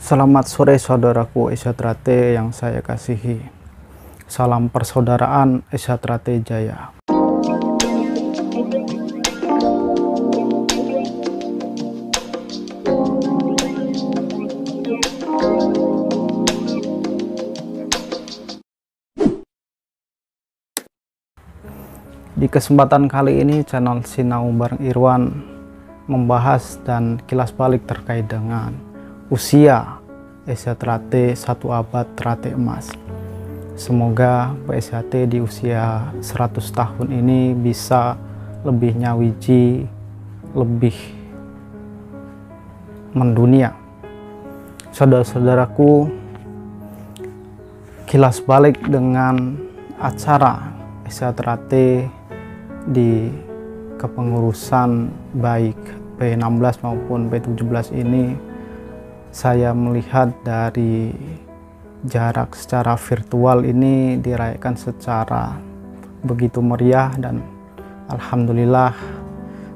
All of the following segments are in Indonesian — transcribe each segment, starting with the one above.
Selamat sore saudaraku Esatrate yang saya kasihi. Salam persaudaraan Esatrate Jaya. Di kesempatan kali ini channel Sinau Bareng Irwan membahas dan kilas balik terkait dengan usia Esatrate 1 abad Trate Emas. Semoga PSHT di usia 100 tahun ini bisa lebih nyawiji, lebih mendunia. Saudara-saudaraku, kilas balik dengan acara Esatrate di kepengurusan baik P16 maupun P17 ini, saya melihat dari jarak secara virtual ini dirayakan secara begitu meriah, dan alhamdulillah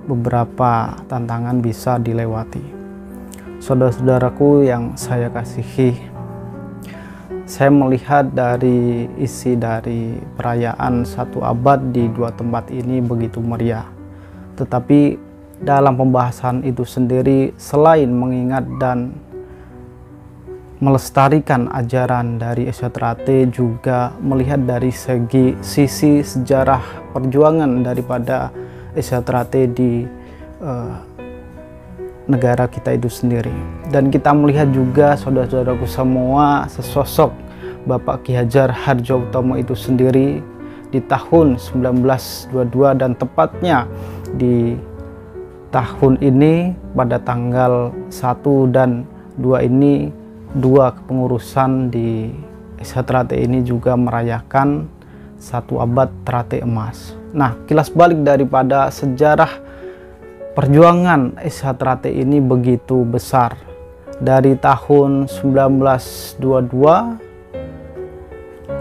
beberapa tantangan bisa dilewati. Saudara-saudaraku yang saya kasihi, saya melihat dari isi dari perayaan 1 abad di 2 tempat ini begitu meriah. Tetapi dalam pembahasan itu sendiri, selain mengingat dan melestarikan ajaran dari Esatrate, juga melihat dari sisi sejarah perjuangan daripada Esatrate di negara kita itu sendiri. Dan kita melihat juga saudara-saudaraku semua, sesosok Bapak Ki Hajar Hardjoatmojo itu sendiri di tahun 1922, dan tepatnya di tahun ini pada tanggal 1 dan 2 ini, 2 kepengurusan di Esatrate ini juga merayakan 1 abad Trate Emas. Nah, kilas balik daripada sejarah perjuangan Esatrate ini begitu besar. Dari tahun 1922,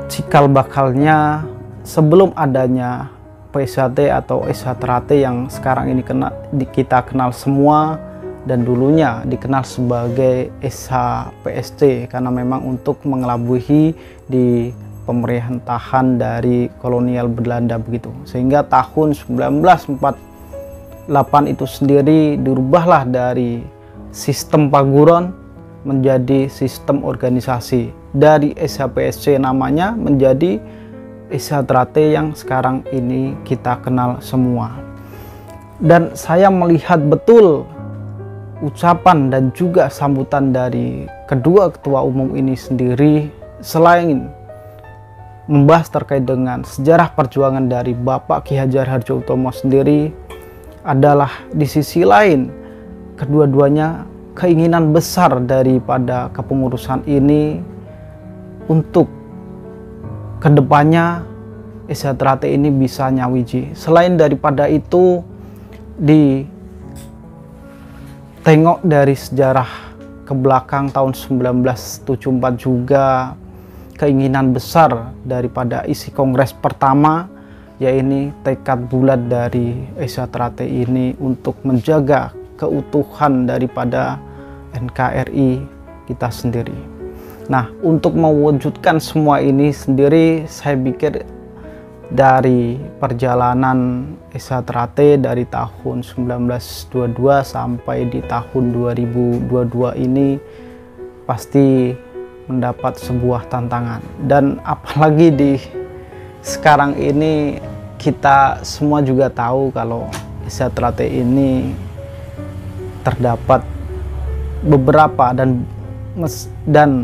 cikal bakalnya sebelum adanya PSHT atau Esatrate yang sekarang ini kita kenal semua, dan dulunya dikenal sebagai SHPSC karena memang untuk mengelabui di pemerintahan dari kolonial Belanda begitu. Sehingga tahun 1948 itu sendiri dirubahlah dari sistem paguron menjadi sistem organisasi. Dari SHPSC namanya menjadi Esatrate yang sekarang ini kita kenal semua. Dan saya melihat betul ucapan dan juga sambutan dari kedua ketua umum ini sendiri, selain membahas terkait dengan sejarah perjuangan dari Bapak Ki Hajar Hardjoatmojo sendiri, adalah di sisi lain kedua-duanya keinginan besar daripada kepengurusan ini untuk kedepannya Esatrate ini bisa nyawiji. Selain daripada itu, tengok dari sejarah ke belakang tahun 1974 juga keinginan besar daripada isi kongres pertama, yaitu tekad bulat dari Esatrate ini untuk menjaga keutuhan daripada NKRI kita sendiri. Nah, untuk mewujudkan semua ini sendiri, saya pikir dari perjalanan Esatrate dari tahun 1922 sampai di tahun 2022 ini pasti mendapat sebuah tantangan. Dan apalagi di sekarang ini, kita semua juga tahu kalau Esatrate ini terdapat beberapa dan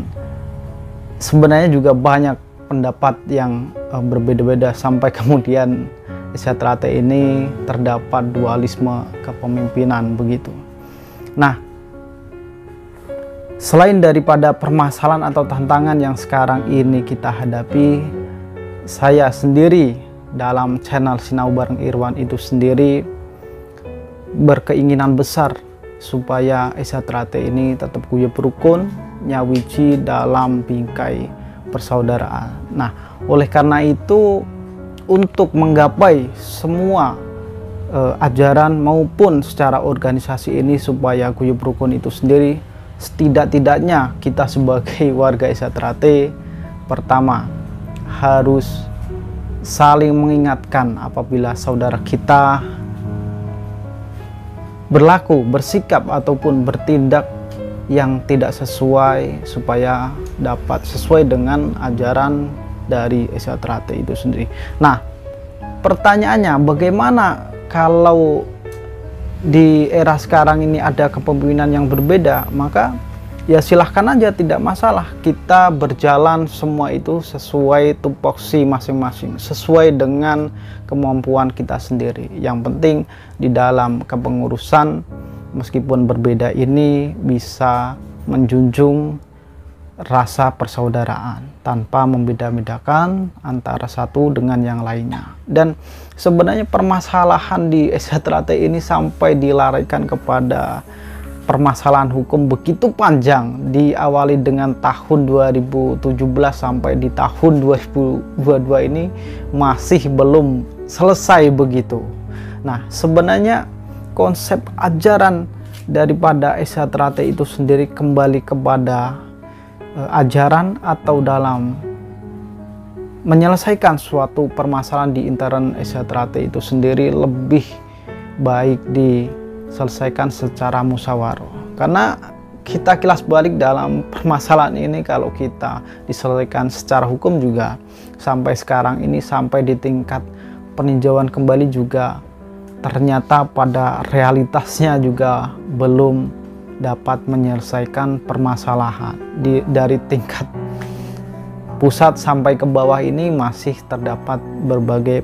sebenarnya juga banyak pendapat yang berbeda-beda, sampai kemudian Esatrate ini terdapat dualisme kepemimpinan begitu. Nah, selain daripada permasalahan atau tantangan yang sekarang ini kita hadapi, saya sendiri dalam channel Sinau Bareng Irwan itu sendiri berkeinginan besar supaya Esatrate ini tetap guyub rukun, nyawiji dalam bingkai persaudaraan. Nah, oleh karena itu, untuk menggapai semua ajaran maupun secara organisasi ini supaya guyub rukun itu sendiri, setidak-tidaknya kita sebagai warga Esa Trate, pertama harus saling mengingatkan apabila saudara kita berlaku, bersikap ataupun bertindak yang tidak sesuai, supaya dapat sesuai dengan ajaran dari Esa Trate itu sendiri. Nah, pertanyaannya, bagaimana kalau di era sekarang ini ada kepemimpinan yang berbeda? Maka ya silahkan aja, tidak masalah. Kita berjalan semua itu sesuai tupoksi masing-masing, sesuai dengan kemampuan kita sendiri. Yang penting di dalam kepengurusan, meskipun berbeda ini, bisa menjunjung rasa persaudaraan tanpa membeda-bedakan antara satu dengan yang lainnya. Dan sebenarnya permasalahan di Esa Trate ini sampai dilarikan kepada permasalahan hukum begitu panjang, diawali dengan tahun 2017 sampai di tahun 2022 ini masih belum selesai begitu. Nah, sebenarnya konsep ajaran daripada Esa Trate itu sendiri kembali kepada ajaran atau dalam menyelesaikan suatu permasalahan di intern Esa Trate itu sendiri lebih baik diselesaikan secara musyawarah. Karena kita kilas balik dalam permasalahan ini, kalau kita diselesaikan secara hukum juga sampai sekarang ini, sampai di tingkat peninjauan kembali juga ternyata pada realitasnya juga belum dapat menyelesaikan permasalahan. Dari tingkat pusat sampai ke bawah ini masih terdapat berbagai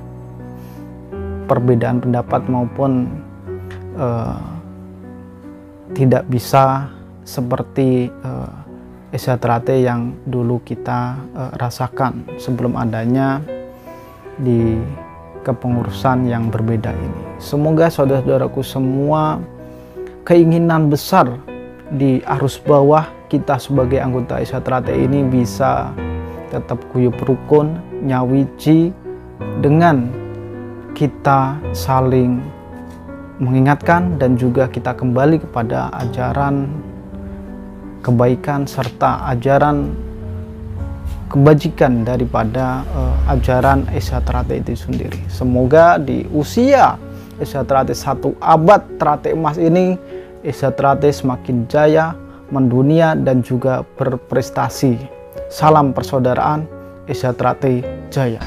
perbedaan pendapat, maupun tidak bisa seperti Esa Trate yang dulu kita rasakan sebelum adanya di kepengurusan yang berbeda ini. Semoga saudara-saudaraku semua, keinginan besar di arus bawah kita sebagai anggota Esa Trate ini bisa tetap guyup rukun, nyawiji, dengan kita saling mengingatkan dan juga kita kembali kepada ajaran kebaikan serta ajaran kebajikan daripada ajaran Esa Trate itu sendiri. Semoga di usia Esa Trate 1 abad Trate emas ini, Esa Trate semakin jaya mendunia dan juga berprestasi. Salam persaudaraan, Esa Trate jaya.